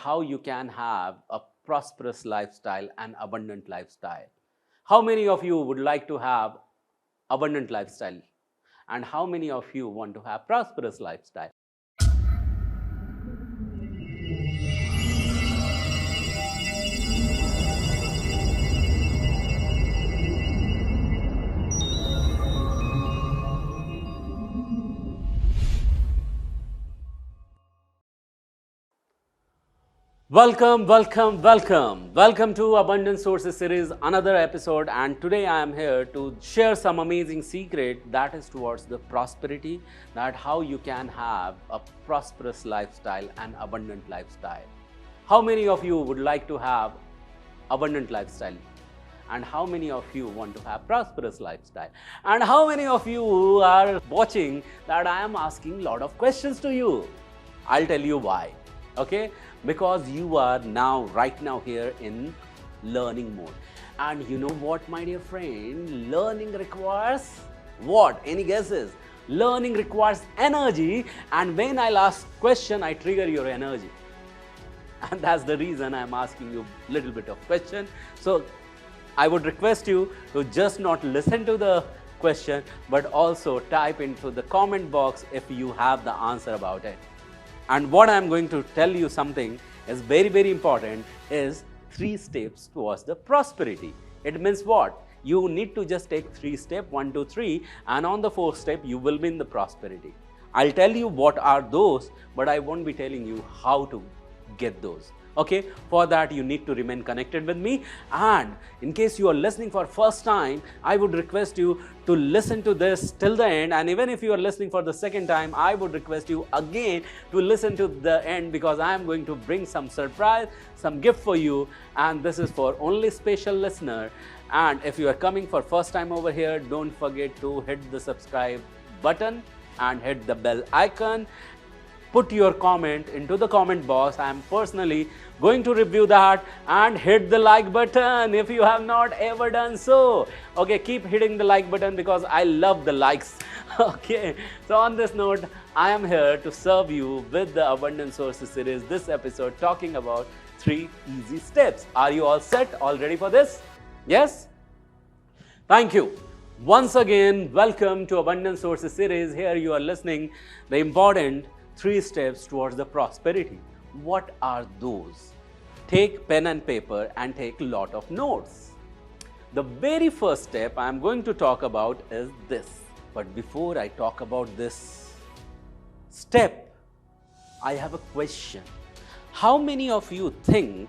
how you can have a prosperous lifestyle and abundant lifestyle. How many of you would like to have abundant lifestyle and how many of you want to have prosperous lifestyle? Welcome, welcome, welcome. Welcome to Abundant Sources series, another episode. And today I am here to share some amazing secret that is towards the prosperity, that how you can have a prosperous lifestyle and abundant lifestyle. How many of you would like to have abundant lifestyle? And how many of you want to have prosperous lifestyle? And how many of you are watching that I am asking a lot of questions to you? I'll tell you why. Okay, because you are right now here in learning mode. And you know what, my dear friend, learning requires what? Any guesses? Learning requires energy, and when I'll ask question, I trigger your energy. And that's the reason I'm asking you a little bit of question. So I would request you to just not listen to the question, but also type into the comment box if you have the answer about it. And what I'm going to tell you something is very, very important is 3 steps towards the prosperity. It means what? You need to just take 3 steps, 1, 2, 3, and on the 4th step, you will be in the prosperity. I'll tell you what are those, but I won't be telling you how to get those. Okay, for that you need to remain connected with me. And in case you are listening for first time, I would request you to listen to this till the end. And even if you are listening for the second time, I would request you again to listen to the end, because I am going to bring some surprise, some gift for you. And this is for only special listener. And if you are coming for first time over here, don't forget to hit the subscribe button and hit the bell icon. Put your comment into the comment box. I am personally going to review that, and hit the like button if you have not ever done so. Okay, keep hitting the like button because I love the likes. Okay, so on this note, I am here to serve you with the Abundant Sources series, this episode talking about 3 easy steps. Are you all set? All ready for this? Yes? Thank you. Once again, welcome to Abundant Sources series. Here you are listening the important 3 steps towards the prosperity. What are those? Take pen and paper and take a lot of notes. The very first step I am going to talk about is this. But before I talk about this step, I have a question. How many of you think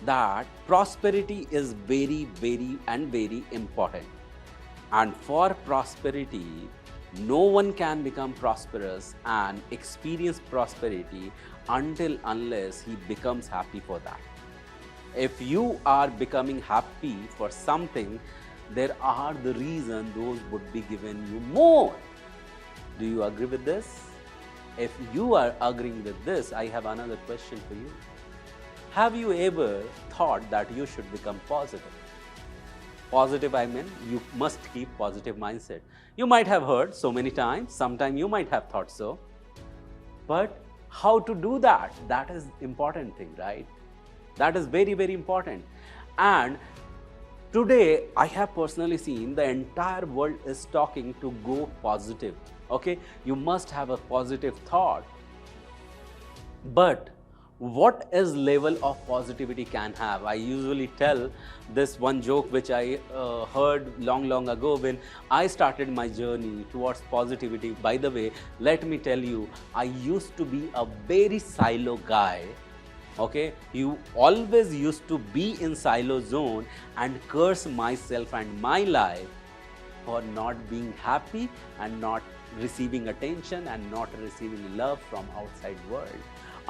that prosperity is very, very and very important? And for prosperity, no one can become prosperous and experience prosperity unless he becomes happy for that. If you are becoming happy for something, there are the reason those would be given you more. Do you agree with this? If you are agreeing with this, I have another question for you. Have you ever thought that you should become positive? Positive, I mean, you must keep positive mindset. You might have heard so many times, sometime you might have thought so. But how to do that? That is important thing, right? That is very, very important. And today, I have personally seen the entire world is talking to go positive. Okay, you must have a positive thought. But what is level of positivity can have? I usually tell this one joke which I heard long ago when I started my journey towards positivity. By the way, let me tell you, I used to be a very silo guy. Okay, you always used to be in silo zone and curse myself and my life for not being happy and not receiving attention and not receiving love from outside world.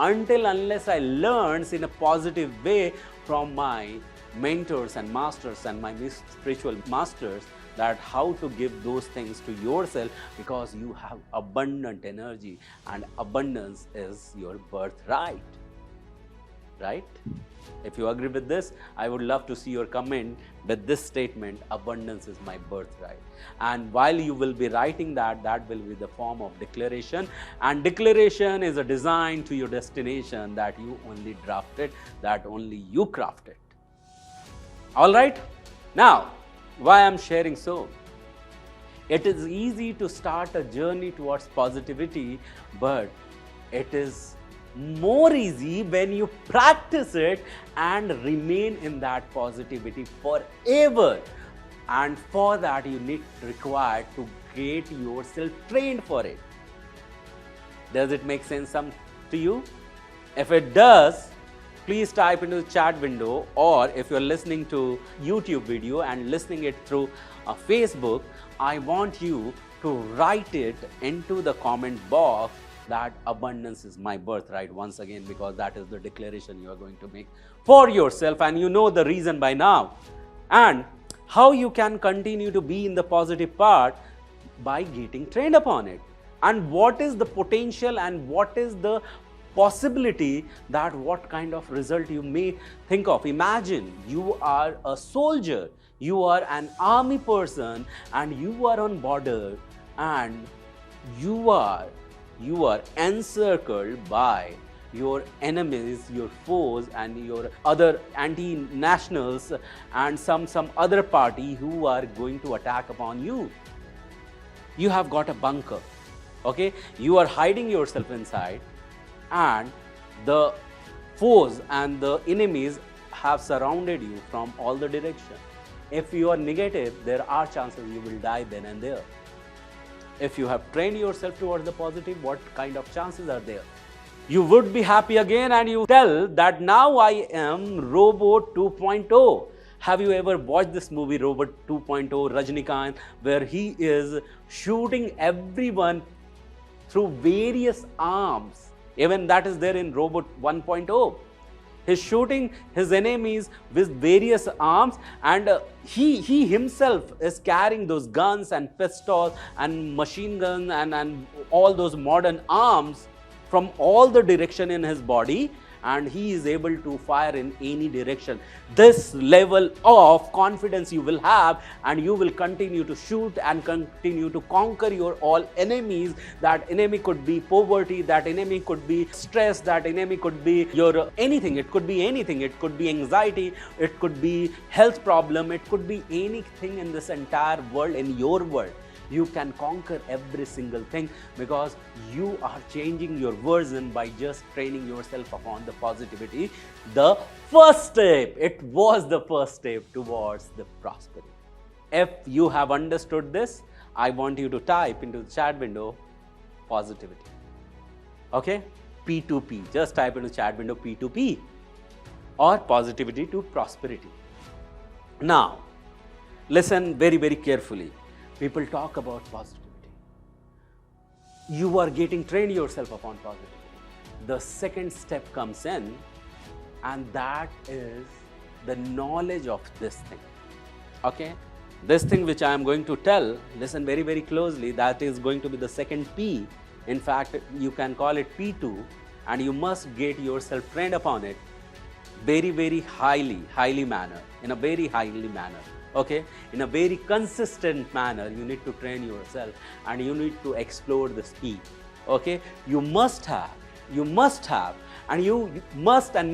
Unless I learned in a positive way from my mentors and masters and my spiritual masters that how to give those things to yourself, because you have abundant energy and abundance is your birthright. right? If you agree with this, I would love to see your comment with this statement, abundance is my birthright. And while you will be writing that, that will be the form of declaration. And declaration is a design to your destination that you only drafted, that only you crafted. All right? Now, why I'm sharing so? It is easy to start a journey towards positivity, but it is more easy when you practice it and remain in that positivity forever. And for that, you need required to get yourself trained for it. Does it make sense to you? If it does, please type into the chat window, or if you're listening to YouTube video and listening it through Facebook, I want you to write it into the comment box that abundance is my birthright once again, because that is the declaration you are going to make for yourself, and you know the reason by now. And how you can continue to be in the positive part by getting trained upon it. And what is the potential and what is the possibility that what kind of result you may think of. Imagine you are a soldier, you are an army person, and you are on border, and you are encircled by your enemies, your foes, and your other anti-nationals and some other party who are going to attack upon you. You have got a bunker, okay? You are hiding yourself inside, and the foes and the enemies have surrounded you from all the directions. If you are negative, there are chances you will die then and there. If you have trained yourself towards the positive, what kind of chances are there? You would be happy again, and you tell that now I am Robot 2.0. Have you ever watched this movie Robot 2.0, Rajnikant, where he is shooting everyone through various arms? Even that is there in Robot 1.0. He's shooting his enemies with various arms, and he himself is carrying those guns and pistols and machine guns and all those modern arms from all the direction in his body, and he is able to fire in any direction. This level of confidence you will have, and you will continue to shoot and continue to conquer your all enemies. That enemy could be poverty, that enemy could be stress, that enemy could be your anything. It could be anything. It could be anxiety, it could be health problem, it could be anything in this entire world, in your world. You can conquer every single thing because you are changing your version by just training yourself upon the positivity. The first step, it was the first step towards the prosperity. If you have understood this, I want you to type into the chat window positivity. Okay? P2P. Just type into chat window P2P or positivity to prosperity. Now, listen very, very carefully. People talk about positivity. You are getting trained yourself upon positivity. The second step comes in, and that is the knowledge of this thing. Okay? This thing which I am going to tell, listen very, very closely, that is going to be the second P. In fact, you can call it P2, and you must get yourself trained upon it very, very highly manner, in a very highly manner. Okay, in a very consistent manner, you need to train yourself, and you need to explore the speed. Okay, you must have, and you must have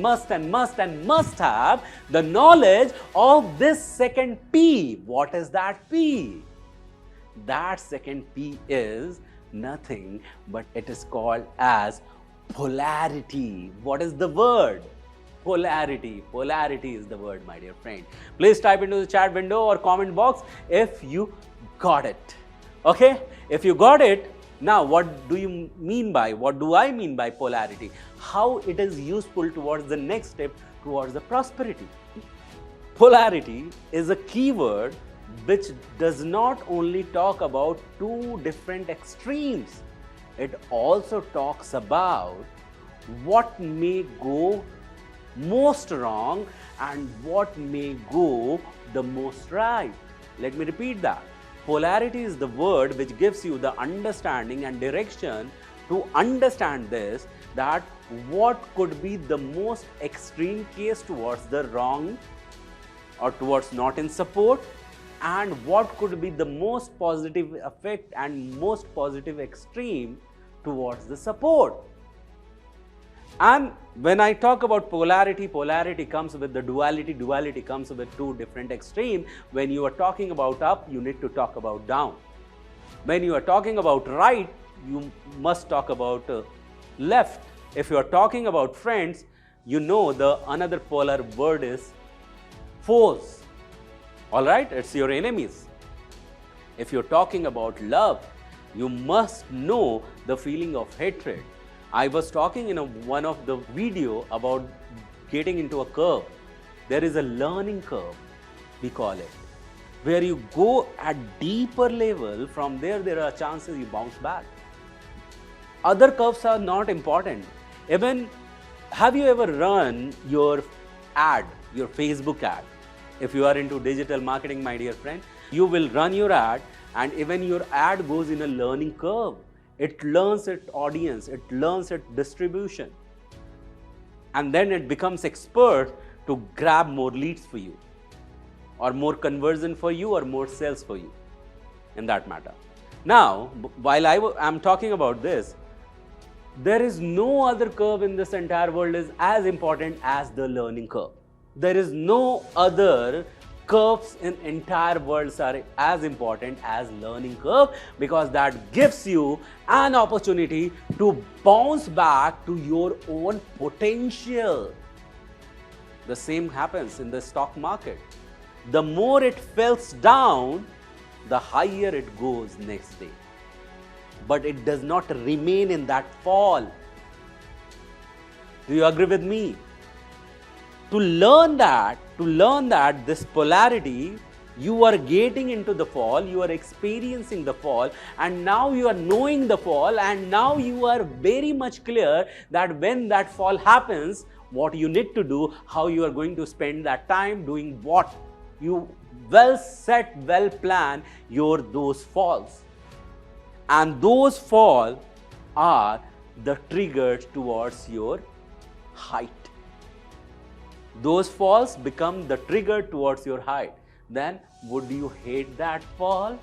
the knowledge of this second P. What is that P? That second P is nothing but it is called as polarity. What is the word? Polarity. Polarity is the word, my dear friend. Please type into the chat window or comment box if you got it. Okay? If you got it, now what do you mean by, what do I mean by polarity? How it is useful towards the next step towards the prosperity? Polarity is a keyword which does not only talk about two different extremes. It also talks about what may go most wrong and what may go the most right. Let me repeat that. Polarity is the word which gives you the understanding and direction to understand this, that what could be the most extreme case towards the wrong or towards not in support, and what could be the most positive effect and most positive extreme towards the support. And when I talk about polarity, polarity comes with the duality, duality comes with two different extremes. When you are talking about up, you need to talk about down. When you are talking about right, you must talk about left. If you are talking about friends, you know the another polar word is foes. All right, it's your enemies. If you're talking about love, you must know the feeling of hatred. I was talking in one of the video about getting into a curve. There is a learning curve, we call it, where you go at deeper level. From there are chances you bounce back. Other curves are not important. Even, have you ever run your ad, your Facebook ad? If you are into digital marketing, my dear friend, you will run your ad, and even your ad goes in a learning curve. It learns its audience, it learns its distribution, and then it becomes expert to grab more leads for you, or more conversion for you, or more sales for you, in that matter. Now, while I am talking about this, there is no other curve in this entire world is as important as the learning curve. There is no other curves in entire worlds are as important as learning curve, because that gives you an opportunity to bounce back to your own potential. The same happens in the stock market. The more it falls down, the higher it goes next day. But it does not remain in that fall. Do you agree with me? To learn that this polarity, you are getting into the fall, you are experiencing the fall, and now you are knowing the fall, and now you are very much clear that when that fall happens, what you need to do, how you are going to spend that time doing what. You well set, well plan those falls. And those falls are the triggers towards your height. Those falls become the trigger towards your height. Then would you hate that fall,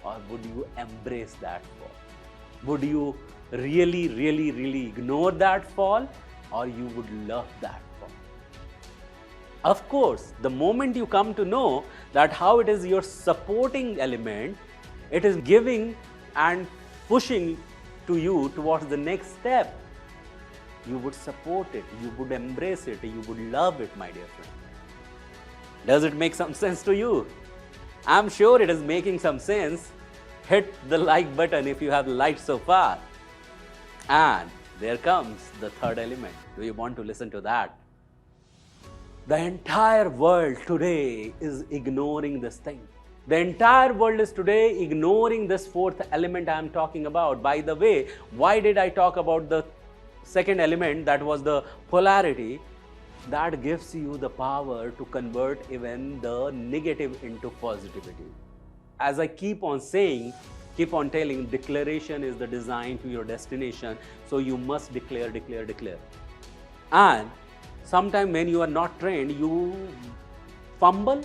or would you embrace that fall? Would you really ignore that fall, or you would love that fall? Of course, the moment you come to know that how it is your supporting element, it is giving and pushing to you towards the next step, you would support it, you would embrace it, you would love it, my dear friend. Does it make some sense to you? I'm sure it is making some sense. Hit the like button if you have liked so far. And there comes the third element. Do you want to listen to that? The entire world today is ignoring this thing. The entire world is today ignoring this fourth element I am talking about. By the way, why did I talk about the second element, that was the polarity? That gives you the power to convert even the negative into positivity. As I keep on saying, keep on telling, declaration is the design to your destination. So you must declare. And sometimes when you are not trained, you fumble.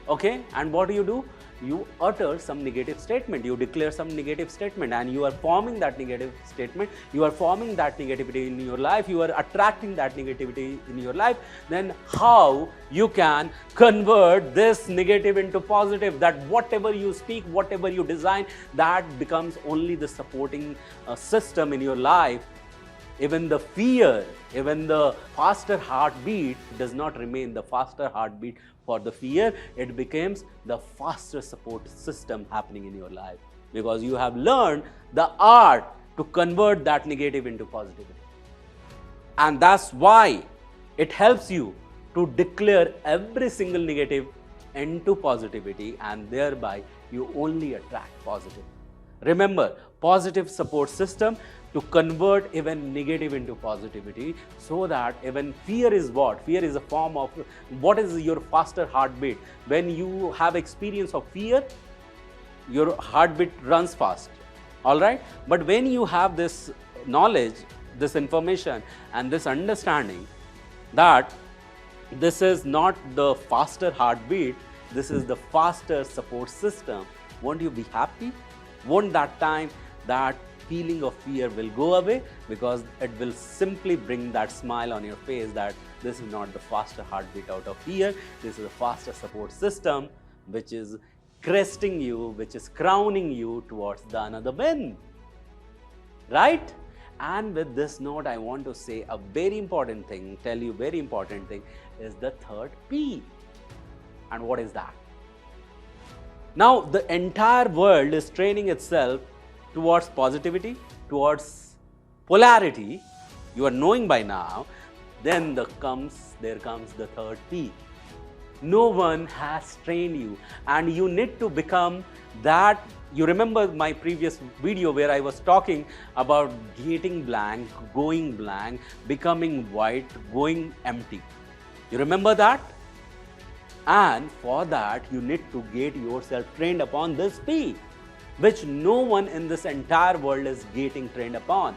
Okay, and what do? You utter some negative statement, you declare some negative statement, and you are forming that negative statement, you are forming that negativity in your life, you are attracting that negativity in your life. Then how you can convert this negative into positive, that whatever you speak, whatever you design, that becomes only the supporting system in your life. Even the fear, even the faster heartbeat does not remain the faster heartbeat for the fear. It becomes the faster support system happening in your life, because you have learned the art to convert that negative into positivity. And that's why it helps you to declare every single negative into positivity, and thereby you only attract positive. Remember, positive support system to convert even negative into positivity, so that even fear is what? Fear is a form of, what is your faster heartbeat? When you have experience of fear, your heartbeat runs fast, all right? But when you have this knowledge, this information, and this understanding that this is not the faster heartbeat, this is the faster support system. Won't you be happy? Won't that time that feeling of fear will go away, because it will simply bring that smile on your face that this is not the faster heartbeat out of fear, this is a faster support system which is cresting you, which is crowning you towards the another win. Right? And with this note, I want to say a very important thing, tell you very important thing is the third P. And what is that? Now, the entire world is training itself towards positivity, towards polarity. You are knowing by now. Then there comes the third P. No one has trained you, and you need to become that. You remember my previous video where I was talking about getting blank, going blank, becoming white, going empty. You remember that? And for that, you need to get yourself trained upon this P, which no one in this entire world is getting trained upon.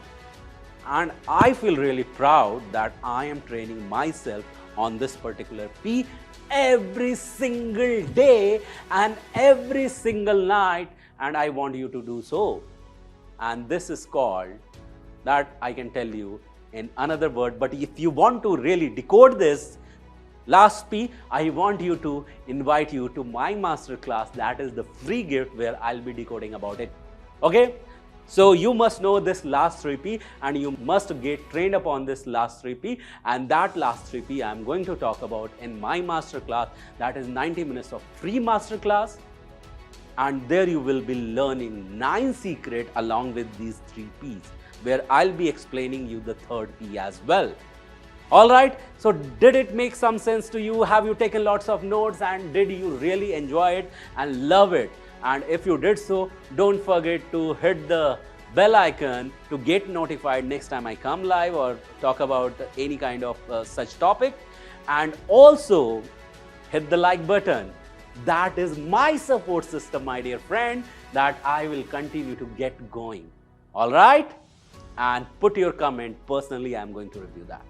And I feel really proud that I am training myself on this particular P every single day and every single night, and I want you to do so. And this is called, that I can tell you in another word, but if you want to really decode this last P, I want you to invite you to my master class. That is the free gift where I'll be decoding about it. Okay? So you must know this last 3P, and you must get trained upon this last 3P, and that last 3P I'm going to talk about in my master class. That is 90 minutes of free master class, and there you will be learning 9 secrets along with these 3 Ps, where I'll be explaining you the third P as well. Alright, so did it make some sense to you? Have you taken lots of notes, and did you really enjoy it and love it? And if you did so, don't forget to hit the bell icon to get notified next time I come live or talk about any kind of such topic. And also hit the like button. That is my support system, my dear friend, that I will continue to get going. Alright? And put your comment. Personally, I am going to review that.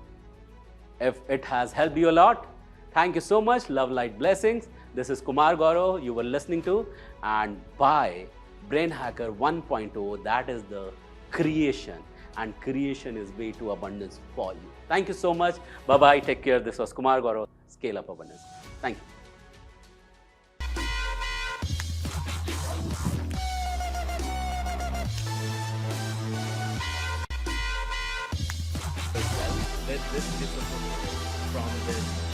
If it has helped you a lot, thank you so much. Love, light, blessings. This is Kumar Gaurav you were listening to, and by Brain Hacker 1.0, that is the creation, and creation is way to abundance for you. Thank you so much. Bye-bye. Take care. This was Kumar Gaurav. Scale up abundance. Thank you. With this discipline from this